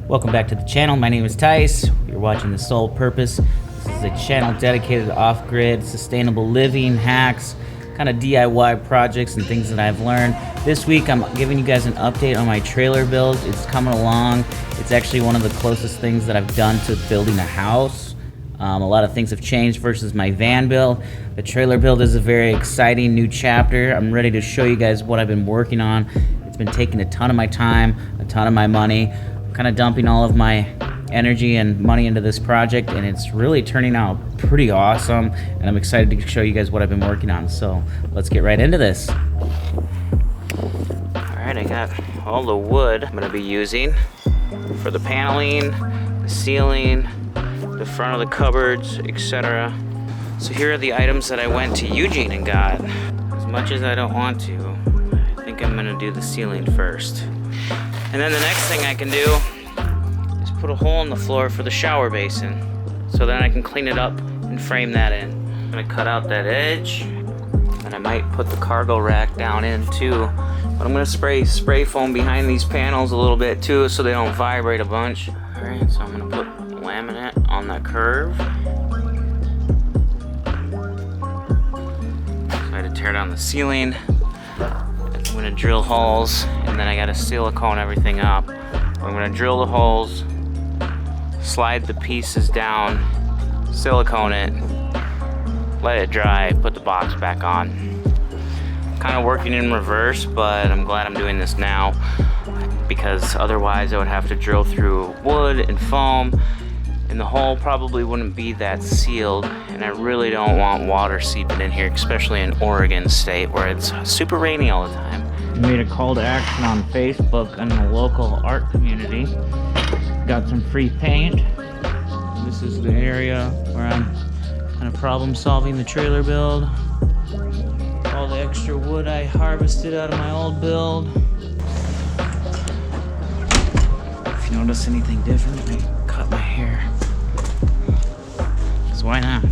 Welcome back to the channel. My name is Tice. You're watching The Sole Purpose. This is a channel dedicated to off-grid, sustainable living, hacks, kind of DIY projects and things that I've learned. This week I'm giving you guys an update on my trailer build. It's coming along. It's actually one of the closest things that I've done to building a house. A lot of things have changed versus my van build. The trailer build is a very exciting new chapter. I'm ready to show you guys what I've been working on. It's been taking a ton of my time, a ton of my money. Kind of dumping all of my energy and money into this project, and it's really turning out pretty awesome, and I'm excited to show you guys what I've been working on. So let's get right into this. Alright, I got all the wood I'm going to be using for the paneling, the ceiling, the front of the cupboards, etc. So here are the items that I went to Eugene and got. As much as I don't want to, I think I'm going to do the ceiling first. And then the next thing I can do is put a hole in the floor for the shower basin, so then I can clean it up and frame that in. I'm gonna cut out that edge, and I might put the cargo rack down in too. But I'm gonna spray foam behind these panels a little bit too, so they don't vibrate a bunch. All right, so I'm gonna put laminate on that curve. So I had to tear down the ceiling. I'm gonna drill holes, and then I gotta silicone everything up. I'm gonna drill the holes, slide the pieces down, silicone it, let it dry, put the box back on. Kind of working in reverse, but I'm glad I'm doing this now, because otherwise I would have to drill through wood and foam, and the hole probably wouldn't be that sealed, and I really don't want water seeping in here, especially in Oregon State where it's super rainy all the time. I made a call to action on Facebook in the local art community. Got some free paint. This is the area where I'm kind of problem solving the trailer build. All the extra wood I harvested out of my old build. If you notice anything different, I cut my hair. So why not?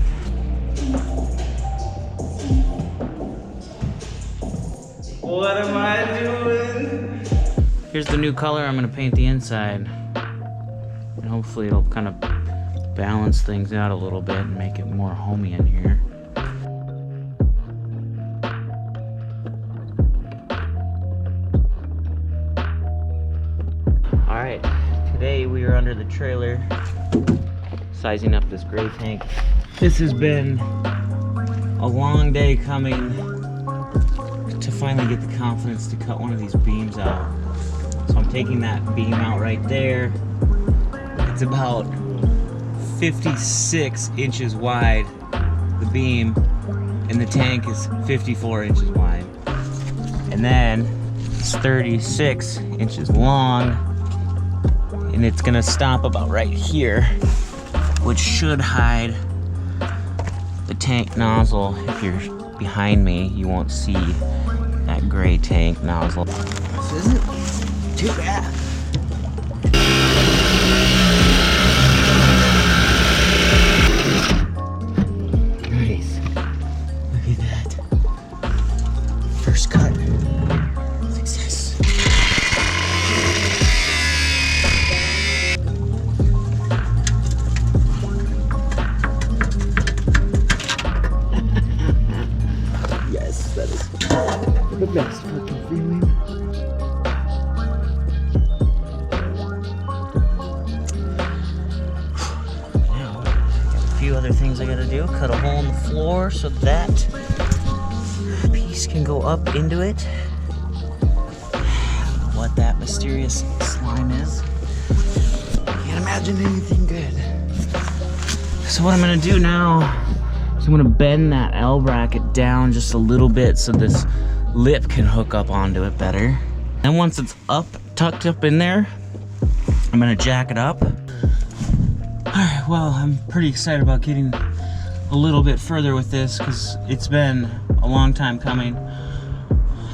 What am I doing? Here's the new color I'm gonna paint the inside. And hopefully it'll kind of balance things out a little bit and make it more homey in here. Alright, today we are under the trailer, sizing up this gray tank. This has been a long day coming to finally get the confidence to cut one of these beams out. So I'm taking that beam out right there. It's about 56 inches wide, the beam, and the tank is 54 inches wide. And then it's 36 inches long, and it's gonna stop about right here, which should hide the tank nozzle. If you're behind me, you won't see that gray tank nozzle. This isn't too bad. Nice. Look at that. First cut. Success. Yes, that is the best fucking feeling. Now, got a few other things I gotta do. Cut a hole in the floor so that piece can go up into it. What that mysterious slime is, can't imagine anything good. So what I'm gonna do now is I'm gonna bend that L bracket down just a little bit so this lip can hook up onto it better. And once it's up, tucked up in there, I'm gonna jack it up. Alright, well, I'm pretty excited about getting a little bit further with this because it's been a long time coming.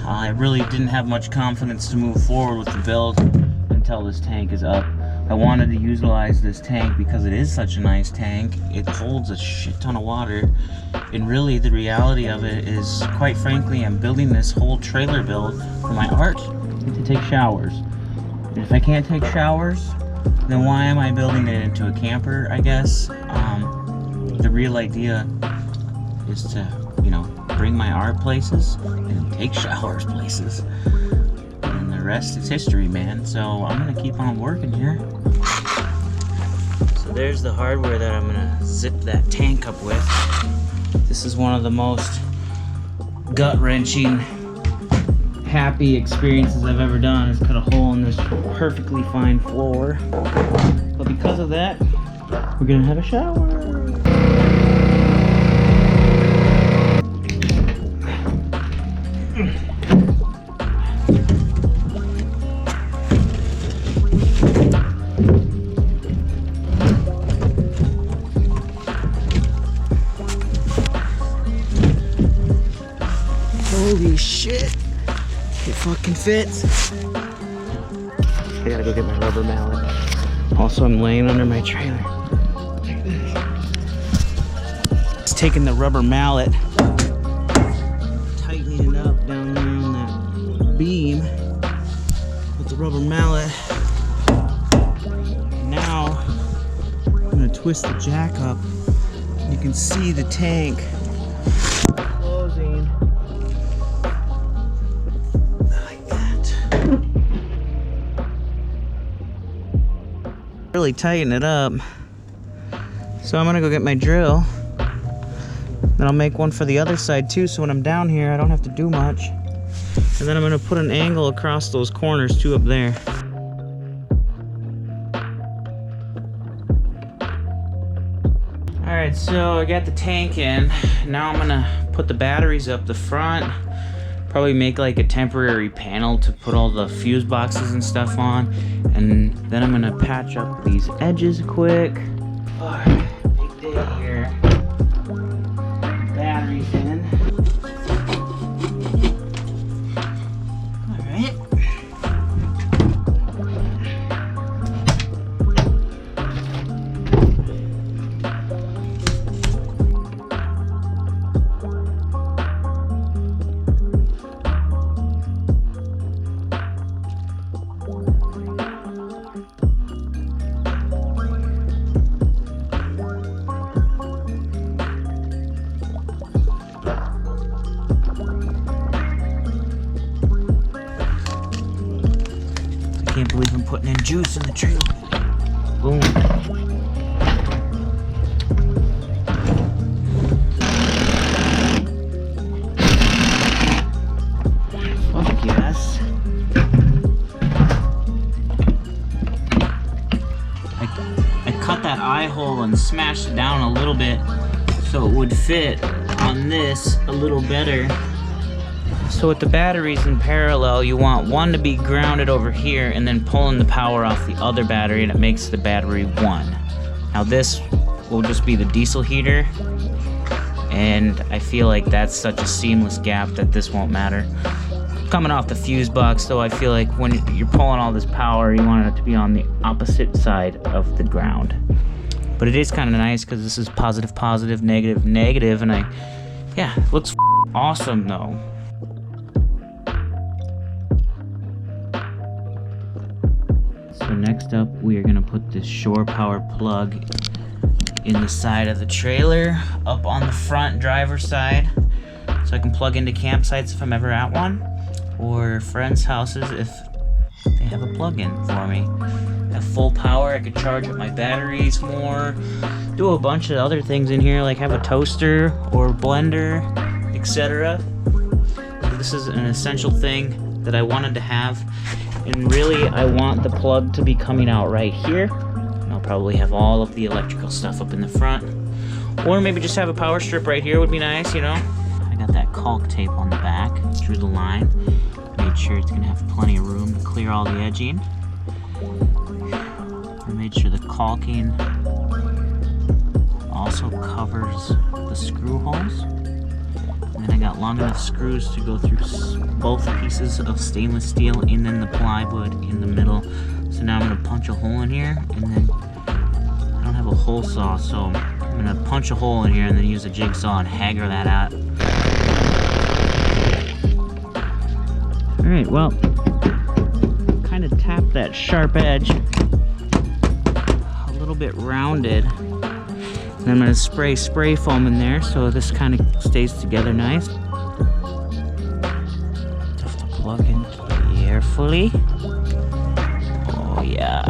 I really didn't have much confidence to move forward with the build until this tank is up. I wanted to utilize this tank because it is such a nice tank. It holds a shit ton of water, and really the reality of it is, quite frankly, I'm building this whole trailer build for my art to take showers. And if I can't take showers, then why am I building it into a camper, I guess? The real idea is to, you know, bring my art places and take showers places. And the rest is history, man. So I'm gonna keep on working here. So there's the hardware that I'm gonna zip that tank up with. This is one of the most gut-wrenching, happy experiences I've ever done, is cut a hole in this perfectly fine floor. But because of that, we're gonna have a shower. Holy shit, it fucking fits. I gotta go get my rubber mallet. Also, I'm laying under my trailer. Look at this. It's taking the rubber mallet, tightening it up down there on that beam with the rubber mallet. Now, I'm gonna twist the jack up. You can see the tank closing. Really tighten it up. So I'm gonna go get my drill. Then I'll make one for the other side too, so when I'm down here I don't have to do much. And then I'm gonna put an angle across those corners too up there. Alright, so I got the tank in. Now I'm gonna put the batteries up the front. Probably make like a temporary panel to put all the fuse boxes and stuff on. And then I'm gonna patch up these edges quick. Alright, big day here. Batteries in. Alright. I can't believe I'm putting in juice in the trailer. Boom. Fuck yes. I cut that eye hole and smashed it down a little bit so it would fit on this a little better. So with the batteries in parallel, you want one to be grounded over here and then pulling the power off the other battery, and it makes the battery one. Now this will just be the diesel heater, and I feel like that's such a seamless gap that this won't matter. Coming off the fuse box though, I feel like when you're pulling all this power, you want it to be on the opposite side of the ground. But it is kind of nice because this is positive, positive, negative, negative, and yeah, it looks awesome though. So next up, we are gonna put this shore power plug in the side of the trailer, up on the front driver's side, so I can plug into campsites if I'm ever at one, or friends' houses if they have a plug-in for me. At full power, I could charge up my batteries more, do a bunch of other things in here, like have a toaster or blender, etc. This is an essential thing that I wanted to have. And really, I want the plug to be coming out right here. And I'll probably have all of the electrical stuff up in the front. Or maybe just have a power strip right here would be nice, you know? I got that caulk tape on the back, drew the line. Made sure it's gonna have plenty of room to clear all the edging. I made sure the caulking also covers the screw holes. And then I got long enough screws to go through both pieces of stainless steel and then the plywood in the middle. So now I'm gonna punch a hole in here, and then I don't have a hole saw, so I'm gonna punch a hole in here and then use a jigsaw and hagger that out. All right, well, kind of tap that sharp edge bit rounded. And I'm gonna spray foam in there so this kind of stays together nice. Just to plug in carefully. Oh yeah.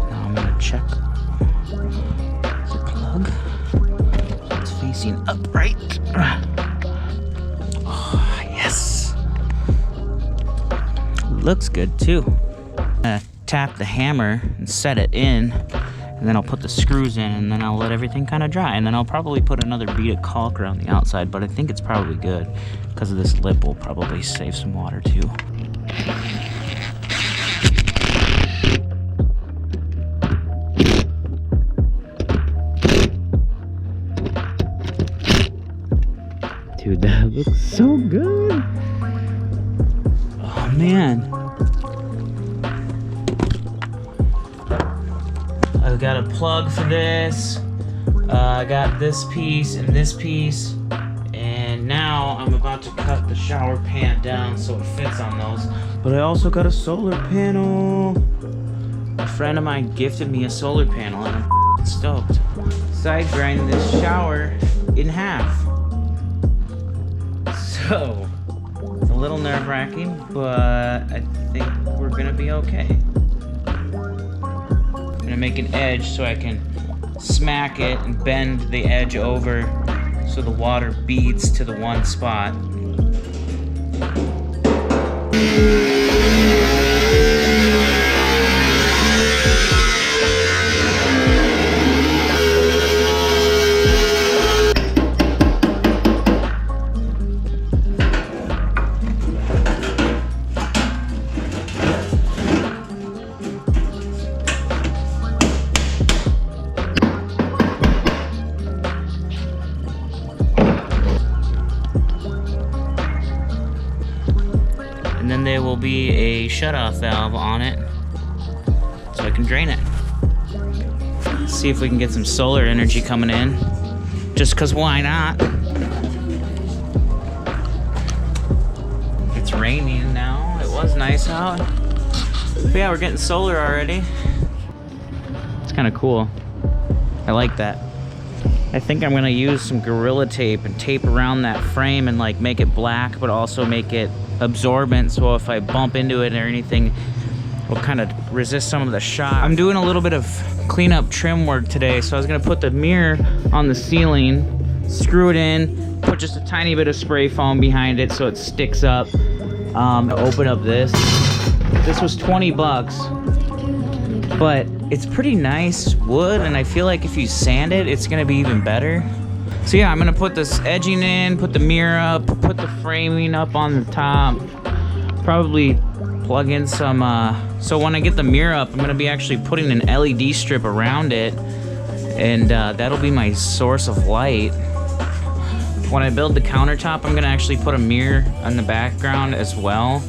Now I'm gonna check the plug. It's facing upright. Oh, yes. Looks good too. Tap the hammer and set it in, and then I'll put the screws in, and then I'll let everything kind of dry, and then I'll probably put another bead of caulk around the outside, but I think it's probably good because of this lip will probably save some water too. Dude, that looks so good. Oh man. I've got a plug for this. I got this piece and this piece. And now I'm about to cut the shower pan down so it fits on those. But I also got a solar panel. A friend of mine gifted me a solar panel and I'm stoked. Side grind this shower in half. So, it's a little nerve-wracking, but I think we're gonna be okay. I'm gonna make an edge so I can smack it and bend the edge over so the water beads to the one spot. And then there will be a shutoff valve on it so I can drain it. See if we can get some solar energy coming in. Just cause why not? It's raining now. It was nice out. But yeah, we're getting solar already. It's kind of cool. I like that. I think I'm gonna use some Gorilla Tape and tape around that frame and like make it black, but also make it absorbent, so if I bump into it or anything, will kind of resist some of the shock. I'm doing a little bit of cleanup trim work today, so I was gonna put the mirror on the ceiling, screw it in, put just a tiny bit of spray foam behind it so it sticks up. Open up this. This was 20 bucks, but it's pretty nice wood, and I feel like if you sand it, it's gonna be even better. So yeah, I'm gonna put this edging in, put the mirror up, put the framing up on the top, probably plug in some, so when I get the mirror up, I'm gonna be actually putting an LED strip around it, and that'll be my source of light. When I build the countertop, I'm gonna actually put a mirror on the background as well.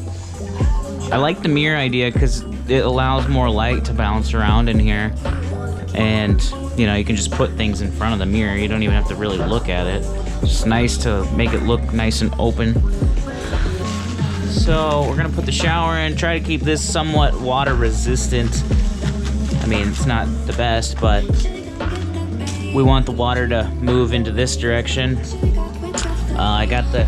I like the mirror idea because it allows more light to bounce around in here, and you know, you can just put things in front of the mirror. You don't even have to really look at it. It's just nice to make it look nice and open. So we're gonna put the shower in, try to keep this somewhat water resistant. I mean, it's not the best, but we want the water to move into this direction. I got the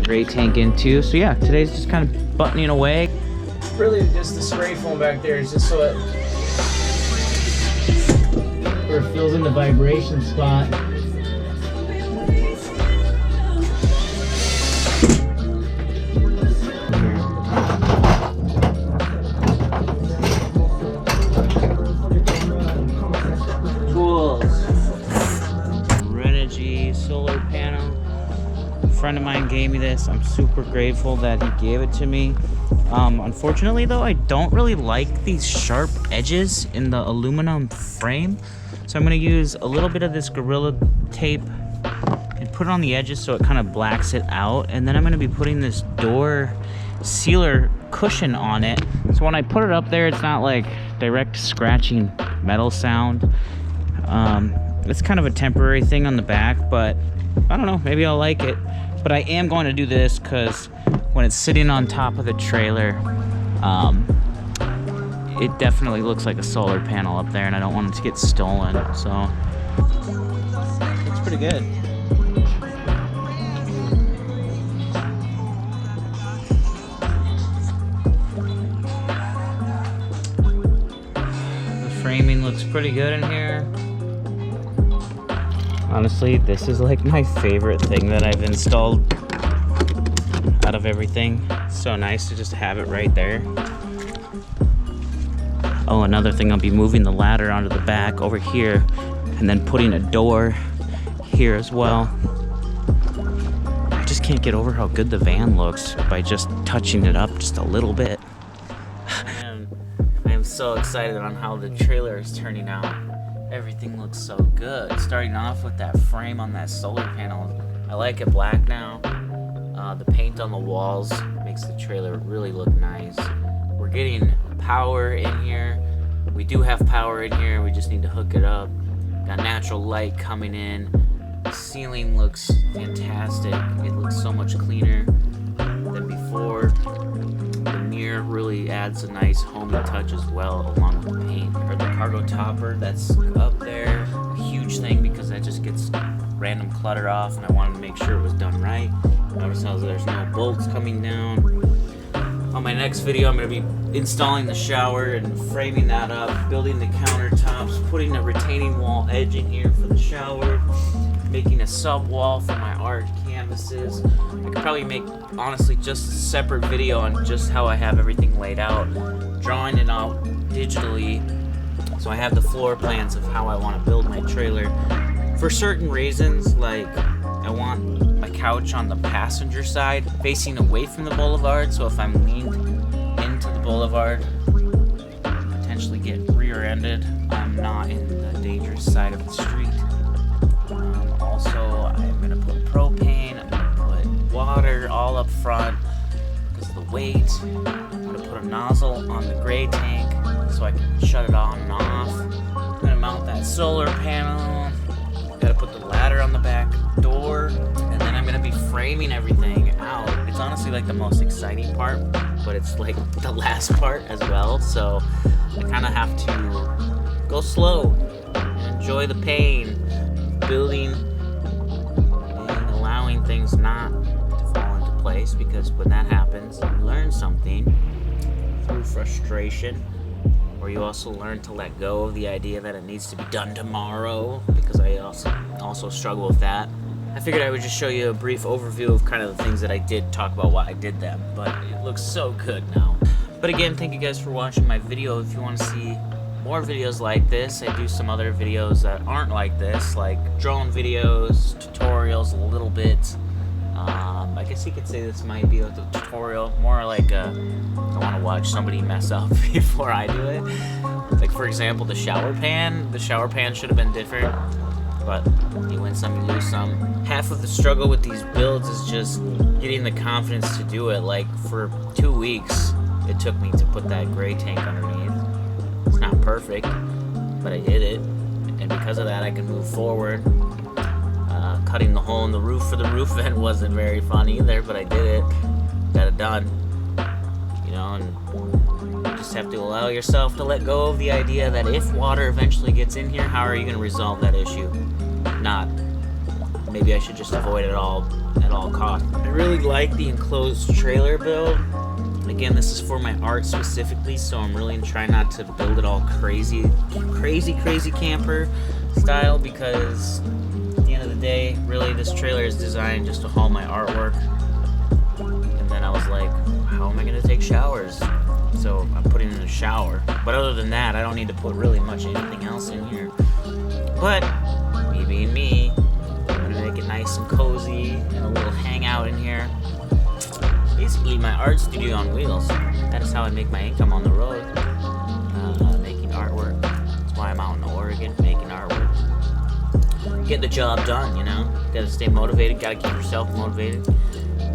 gray tank in too. So yeah, today's just kind of buttoning away. Really just the spray foam back there is just so it fills in the vibration spot. Tools. Renogy solar panel. A friend of mine gave me this. I'm super grateful that he gave it to me. Unfortunately though, I don't really like these sharp edges in the aluminum frame. So I'm gonna use a little bit of this Gorilla Tape and put it on the edges so it kind of blacks it out. And then I'm gonna be putting this door sealer cushion on it. So when I put it up there, it's not like direct scratching metal sound. It's kind of a temporary thing on the back, but I don't know, maybe I'll like it. But I am going to do this because when it's sitting on top of the trailer, it definitely looks like a solar panel up there, and I don't want it to get stolen, so looks pretty good. The framing looks pretty good in here. Honestly, this is like my favorite thing that I've installed out of everything. It's so nice to just have it right there. Oh, another thing, I'll be moving the ladder onto the back over here and then putting a door here as well. I just can't get over how good the van looks by just touching it up just a little bit. Man, I am so excited on how the trailer is turning out. Everything looks so good. Starting off with that frame on that solar panel. I like it black now. The paint on the walls makes the trailer really look nice. We're getting power in here. We do have power in here. We just need to hook it up. Got natural light coming in. The ceiling looks fantastic. It looks so much cleaner than before. The mirror really adds a nice homey touch as well, along with the paint. Or the cargo topper that's up there, a huge thing because that just gets random clutter off, and I wanted to make sure it was done right. Notice how there's no bolts coming down. On my next video, I'm going to be installing the shower and framing that up, building the countertops, putting a retaining wall edge in here for the shower, making a sub wall for my art canvases. I could probably make, honestly, just a separate video on just how I have everything laid out, drawing it out digitally, so I have the floor plans of how I want to build my trailer. For certain reasons, like I want my couch on the passenger side facing away from the boulevard, so if I'm leaned into the boulevard, potentially get rear-ended, I'm not in the dangerous side of the street. Also, I'm going to put propane, I'm going to put water all up front because of the weight. I'm going to put a nozzle on the gray tank so I can shut it on and off. I'm going to mount that solar panel. Got to put the ladder on the back door, and then I'm going to be framing everything out. It's honestly like the most exciting part, but it's like the last part as well, so I kind of have to go slow and enjoy the pain of building and allowing things not to fall into place, because when that happens, you learn something through frustration, or you also learn to let go of the idea that it needs to be done tomorrow, because I also struggle with that. I figured I would just show you a brief overview of kind of the things that I did, talk about why I did them, but it looks so good now. But again, thank you guys for watching my video. If you want to see more videos like this, I do some other videos that aren't like this, like drone videos, tutorials a little bit. I guess you could say this might be a tutorial, more like I want to watch somebody mess up before I do it. Like for example, the shower pan. The shower pan should have been different, but you win some, you lose some. Half of the struggle with these builds is just getting the confidence to do it. Like for 2 weeks, it took me to put that gray tank underneath. It's not perfect, but I did it, and because of that, I can move forward. Cutting the hole in the roof for the roof vent wasn't very fun either, but I did it. Got it done. You know, and you just have to allow yourself to let go of the idea that if water eventually gets in here, how are you going to resolve that issue? Not. Maybe I should just avoid it all at all costs. I really like the enclosed trailer build. Again, this is for my art specifically, so I'm really trying not to build it all crazy camper style, because at the end of the day, really this trailer is designed just to haul my artwork. And then I was like, how am I going to take showers? So I'm putting in a shower. But other than that, I don't need to put really much anything else in here. But me being me, I'm going to make it nice and cozy and a little hangout in here. Basically my art studio on wheels. That is how I make my income on the road, making artwork. That's why I'm out in Oregon making artwork. Get the job done, you know? Gotta stay motivated, gotta keep yourself motivated.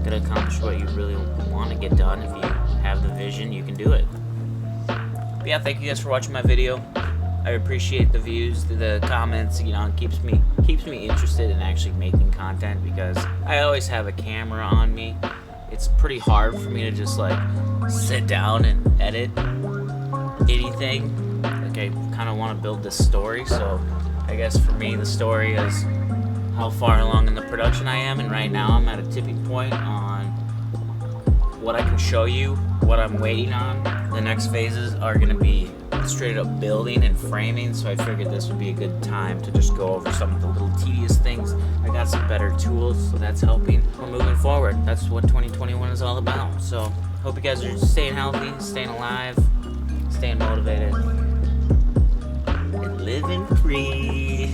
Gotta accomplish what you really want to get done. If you have the vision, you can do it. But yeah, thank you guys for watching my video. I appreciate the views, the comments, you know, it keeps me interested in actually making content, because I always have a camera on me. it's pretty hard for me to just like sit down and edit anything. Like I kind of want to build this story, so I guess for me the story is how far along in the production I am, and right now I'm at a tipping point on what I can show you, what I'm waiting on. The next phases are going to be straight up building and framing, so I figured this would be a good time to just go over some of the little tedious things. I got some better tools, so that's helping. We're moving forward. That's what 2021 is all about. So hope you guys are staying healthy, staying alive, staying motivated, and living free.